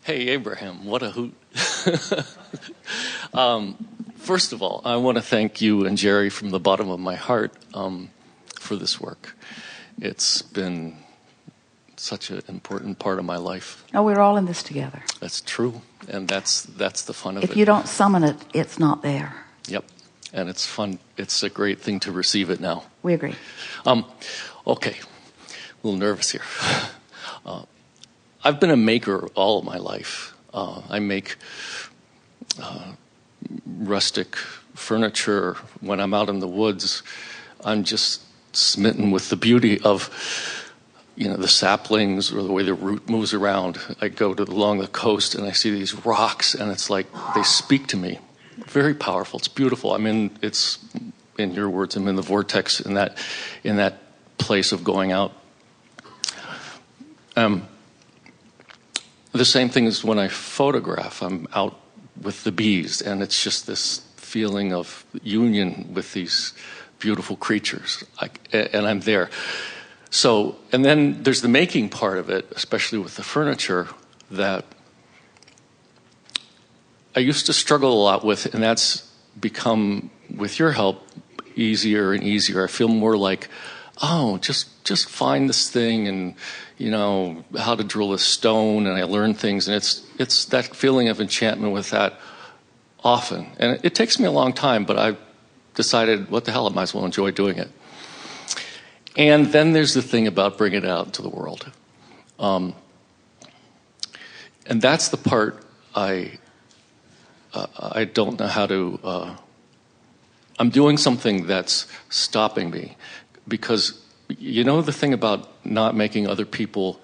Hey, Abraham, what a hoot. First of all, I want to thank you and Jerry from the bottom of my heart for this work. It's been such an important part of my life. Oh, we're all in this together. That's true, and that's the fun of it. If you don't summon it, it's not there. Yep, and it's fun. It's a great thing to receive it now. We agree. Okay, a little nervous here. I've been a maker all of my life. I make rustic furniture. When I'm out in the woods, I'm just smitten with the beauty of, the saplings or the way the root moves around. I go along the coast and I see these rocks, and it's like they speak to me. Very powerful. It's beautiful. It's in your words, I'm in the vortex in that place of going out. The same thing as when I photograph. I'm out with the bees, and it's just this feeling of union with these beautiful creatures, and I'm there. So, and then there's the making part of it, especially with the furniture, that I used to struggle a lot with, and that's become, with your help, easier and easier. I feel more like, just find this thing, and how to drill a stone, and I learn things, and it's that feeling of enchantment with that often. And it takes me a long time, but I decided, what the hell, I might as well enjoy doing it. And then there's the thing about bringing it out into the world. And that's the part I don't know how to... I'm doing something that's stopping me, because the thing about not making other people,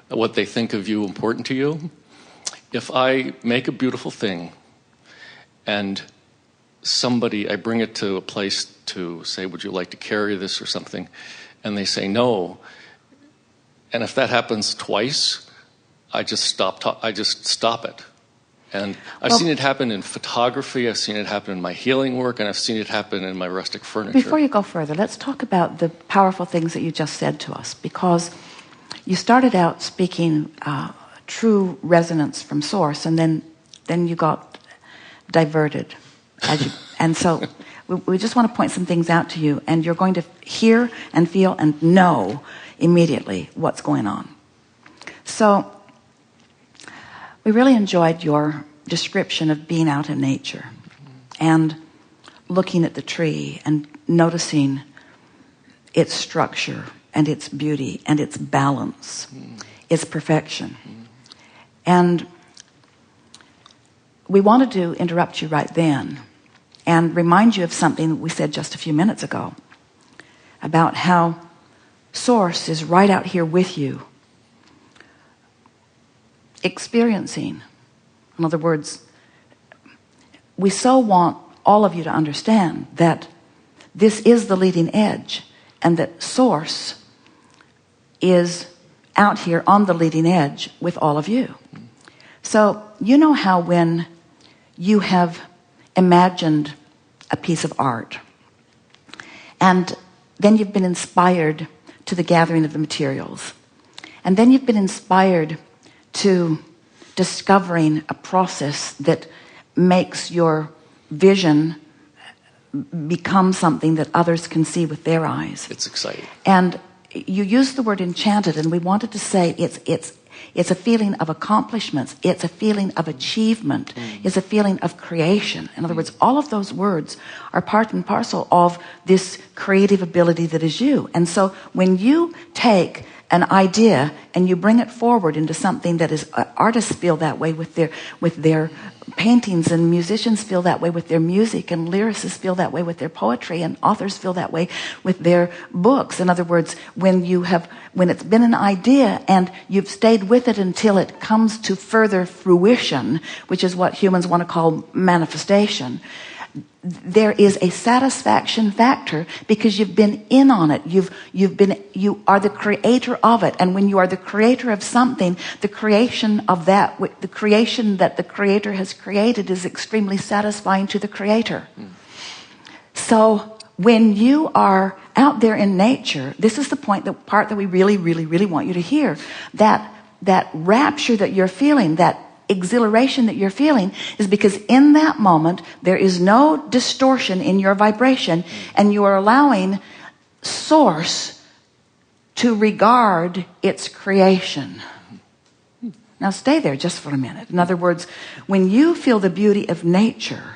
what they think of you, important to you? If I make a beautiful thing and I bring it to a place to say, would you like to carry this or something? And they say no. And if that happens twice, I just stop it. And I've seen it happen in photography, I've seen it happen in my healing work, and I've seen it happen in my rustic furniture. Before you go further, let's talk about the powerful things that you just said to us, because you started out speaking true resonance from source, and then you got diverted. And so we just want to point some things out to you, and you're going to hear and feel and know immediately what's going on. So we really enjoyed your description of being out in nature and looking at the tree and noticing its structure and its beauty and its balance, its perfection. And we wanted to interrupt you right then and remind you of something we said just a few minutes ago about how Source is right out here with you, experiencing. In other words, we so want all of you to understand that this is the leading edge, and that Source is out here on the leading edge with all of you. So you know how when you have imagined a piece of art, and then you've been inspired to the gathering of the materials, and then you've been inspired to discovering a process that makes your vision become something that others can see with their eyes. It's exciting. And you used the word enchanted, and we wanted to say it's a feeling of accomplishments, it's a feeling of achievement, it's a feeling of creation. In other words, all of those words are part and parcel of this creative ability that is you. And so when you take an idea and you bring it forward into something that is, artists feel that way with their paintings, and musicians feel that way with their music, and lyricists feel that way with their poetry, and authors feel that way with their books. In other words, when it's been an idea and you've stayed with it until it comes to further fruition, which is what humans want to call manifestation, there is a satisfaction factor because you've been in on it. You are the creator of it. And when you are the creator of something, the creation that the creator has created is extremely satisfying to the creator. So when you are out there in nature, this is the part that we really, really, really want you to hear. That rapture that you're feeling, that exhilaration that you're feeling is because in that moment there is no distortion in your vibration, and you are allowing Source to regard its creation. Now stay there just for a minute. In other words, when you feel the beauty of nature,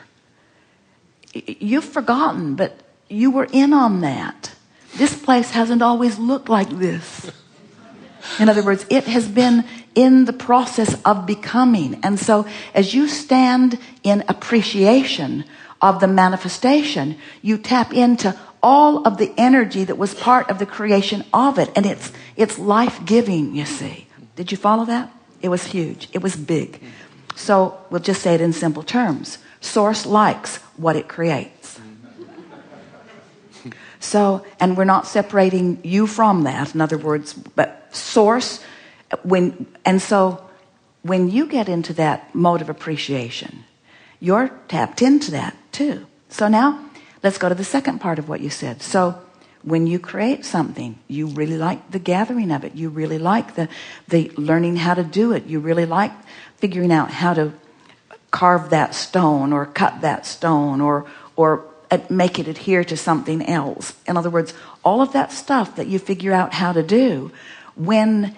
you've forgotten, but you were in on that. This place hasn't always looked like this. In other words, it has been in the process of becoming. And so as you stand in appreciation of the manifestation, you tap into all of the energy that was part of the creation of it. And it's life-giving, you see. Did you follow that? It was huge. It was big. So we'll just say it in simple terms. Source likes what it creates. So, and we're not separating you from that. In other words, but Source, when you get into that mode of appreciation, you're tapped into that too. So now let's go to the second part of what you said. So when you create something, you really like the gathering of it. You really like the learning how to do it. You really like figuring out how to carve that stone or cut that stone or make it adhere to something else. In other words, all of that stuff that you figure out how to do, when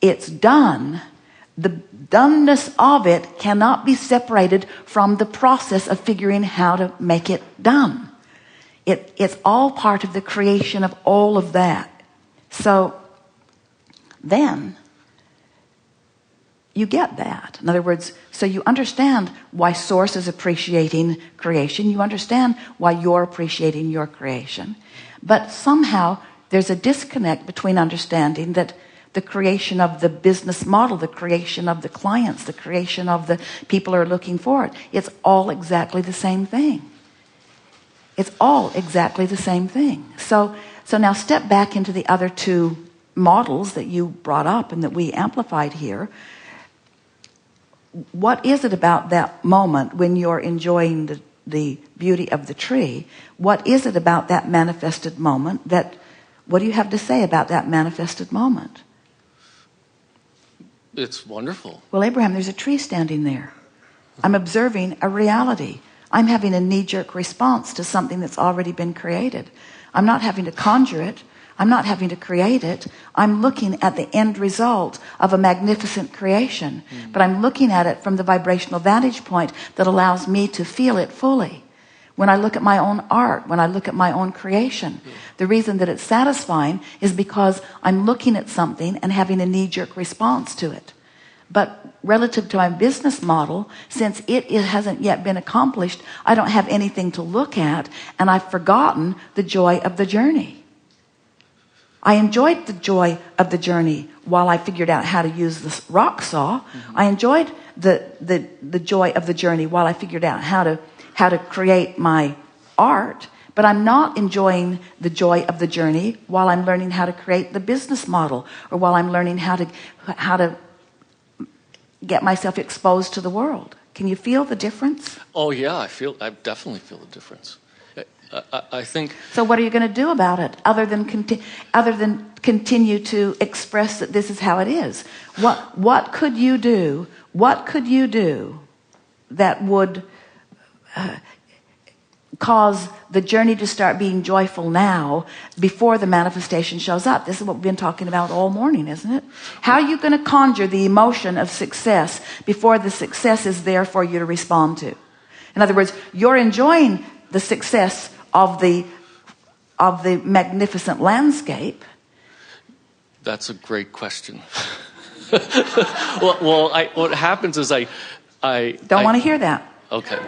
it's done, the doneness of it cannot be separated from the process of figuring how to make it done. It's all part of the creation of all of that. So then you get that. In other words, so you understand why Source is appreciating creation. You understand why you're appreciating your creation. But somehow there's a disconnect between understanding that the creation of the business model, the creation of the clients, the creation of the people who are looking for it, it's all exactly the same thing. It's all exactly the same thing. So now step back into the other two models that you brought up and that we amplified here. What is it about that moment when you're enjoying the beauty of the tree? What is it about that manifested moment what do you have to say about that manifested moment? It's wonderful. Well, Abraham, there's a tree standing there. I'm observing a reality. I'm having a knee-jerk response to something that's already been created. I'm not having to conjure it. I'm not having to create it. I'm looking at the end result of a magnificent creation. But I'm looking at it from the vibrational vantage point that allows me to feel it fully. When I look at my own art, when I look at my own creation, the reason that it's satisfying is because I'm looking at something and having a knee-jerk response to it. But relative to my business model, since it hasn't yet been accomplished, I don't have anything to look at, and I've forgotten the joy of the journey. I enjoyed the joy of the journey while I figured out how to use this rock saw. I enjoyed the joy of the journey while I figured out how to create my art. But I'm not enjoying the joy of the journey while I'm learning how to create the business model, or while I'm learning how to get myself exposed to the world. Can you feel the difference? Oh yeah, I definitely feel the difference. I think. So what are you going to do about it, other than continue to express that this is how it is? What could you do? What could you do that would cause the journey to start being joyful now before the manifestation shows up? This is what we've been talking about all morning, isn't it? How are you going to conjure the emotion of success before the success is there for you to respond to? In other words, you're enjoying the success of the magnificent landscape. That's a great question. What happens is I don't want to hear that. Okay.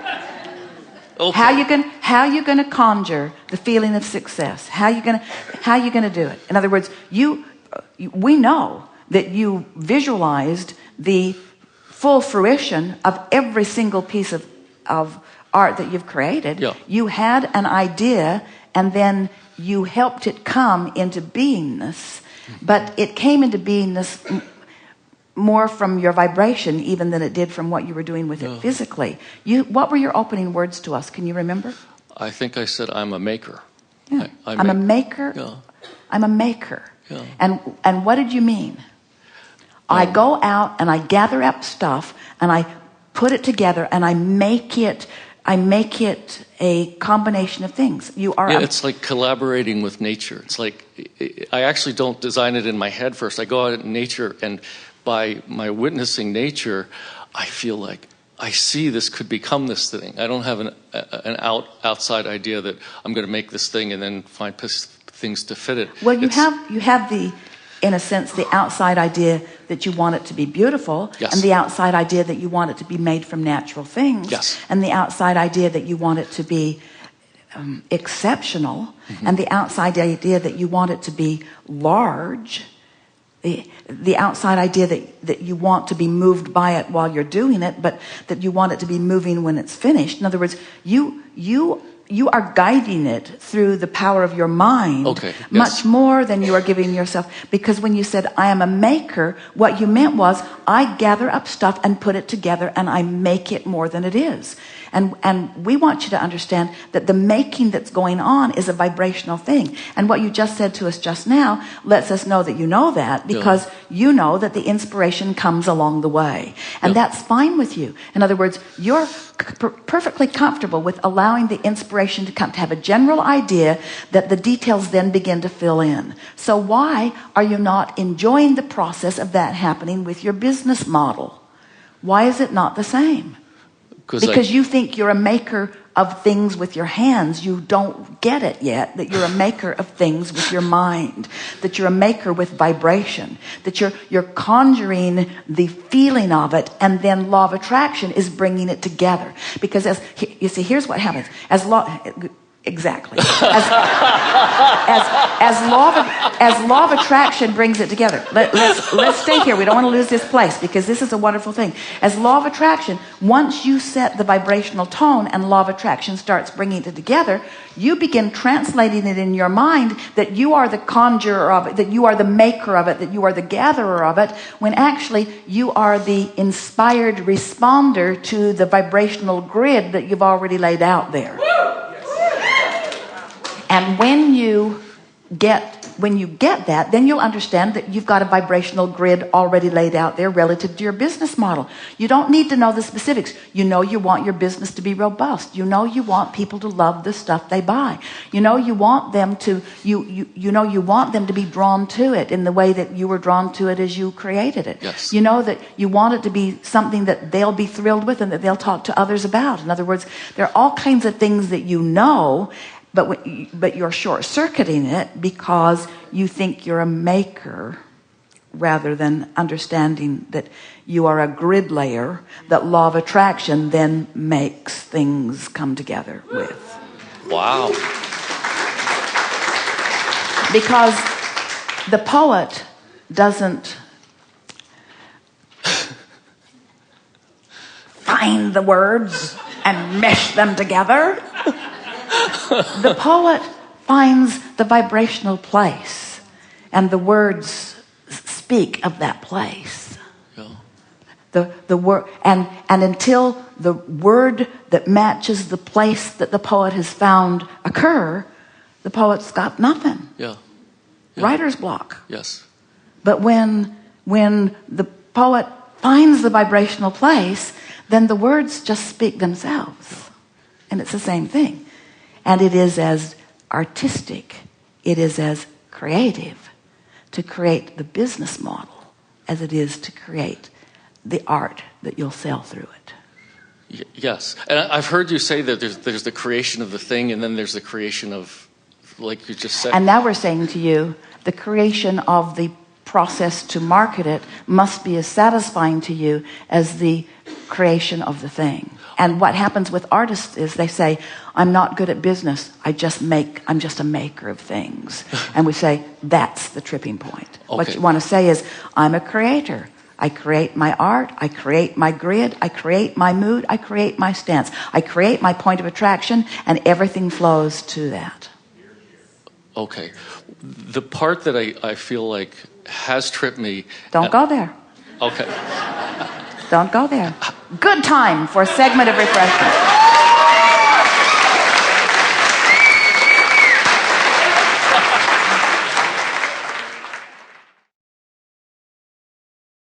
How are you going to conjure the feeling of success? How are you going to do it? In other words, we know that you visualized the full fruition of every single piece of art that you've created. Yeah. You had an idea, and then you helped it come into beingness. But it came into beingness more from your vibration even than it did from what you were doing with it physically. What were your opening words to us? Can you remember? I think I said I'm a maker. Yeah. I'm a maker. Yeah. I'm a maker. Yeah. And what did you mean? I go out and I gather up stuff and I put it together and I make it a combination of things. It's like collaborating with nature. It's like I actually don't design it in my head first. I go out in nature, and by my witnessing nature, I feel like I see this could become this thing. I don't have an outside idea that I'm going to make this thing and then find things to fit it. Well, you have the, in a sense, the outside idea that you want it to be beautiful, yes, and the outside idea that you want it to be made from natural things, yes, and the outside idea that you want it to be exceptional, and the outside idea that you want it to be large, the outside idea that you want to be moved by it while you're doing it, but that you want it to be moving when it's finished. In other words, you are guiding it through the power of your mind, much more than you are giving yourself. Because when you said, I am a maker, what you meant was, I gather up stuff and put it together and I make it more than it is. And we want you to understand that the making that's going on is a vibrational thing. And what you just said to us just now lets us know that you know that, because you know that the inspiration comes along the way. And that's fine with you. In other words, you're perfectly comfortable with allowing the inspiration to come, to have a general idea that the details then begin to fill in. So why are you not enjoying the process of that happening with your business model? Why is it not the same? Because you think you're a maker of things with your hands. You don't get it yet, that you're a maker of things with your mind, that you're a maker with vibration, that you're conjuring the feeling of it, and then law of attraction is bringing it together. Because you see, here's what happens. As law of attraction brings it together. Let's stay here. We don't want to lose this place, because this is a wonderful thing. As law of attraction, once you set the vibrational tone and law of attraction starts bringing it together, you begin translating it in your mind that you are the conjurer of it, that you are the maker of it, that you are the gatherer of it, when actually you are the inspired responder to the vibrational grid that you've already laid out there. And when you get that, then you'll understand that you've got a vibrational grid already laid out there relative to your business model. You don't need to know the specifics. You know you want your business to be robust. You know you want people to love the stuff they buy. You know you want them to you want them to be drawn to it in the way that you were drawn to it as you created it. Yes. You know that you want it to be something that they'll be thrilled with and that they'll talk to others about. In other words, there are all kinds of things that you know, but you're short-circuiting it because you think you're a maker rather than understanding that you are a grid layer that law of attraction then makes things come together with. Wow. Because the poet doesn't find the words and mesh them together. The poet finds the vibrational place, and the words speak of that place. Yeah. The word, and until the word that matches the place that the poet has found occur, the poet's got nothing. Yeah. Writer's block. Yes. But when the poet finds the vibrational place, then the words just speak themselves, and it's the same thing. And it is as artistic, it is as creative to create the business model as it is to create the art that you'll sell through it. Yes. And I've heard you say that there's the creation of the thing, and then there's the creation of, like you just said. And now we're saying to you, the creation of the process to market it must be as satisfying to you as the creation of the thing. And what happens with artists is they say, I'm not good at business. I'm just a maker of things. And we say, that's the tripping point. Okay. What you want to say is, I'm a creator. I create my art. I create my grid. I create my mood. I create my stance. I create my point of attraction, and everything flows to that. Okay. The part that I feel like has tripped me. Don't go there. Okay. Don't go there. Good time for a segment of refreshment.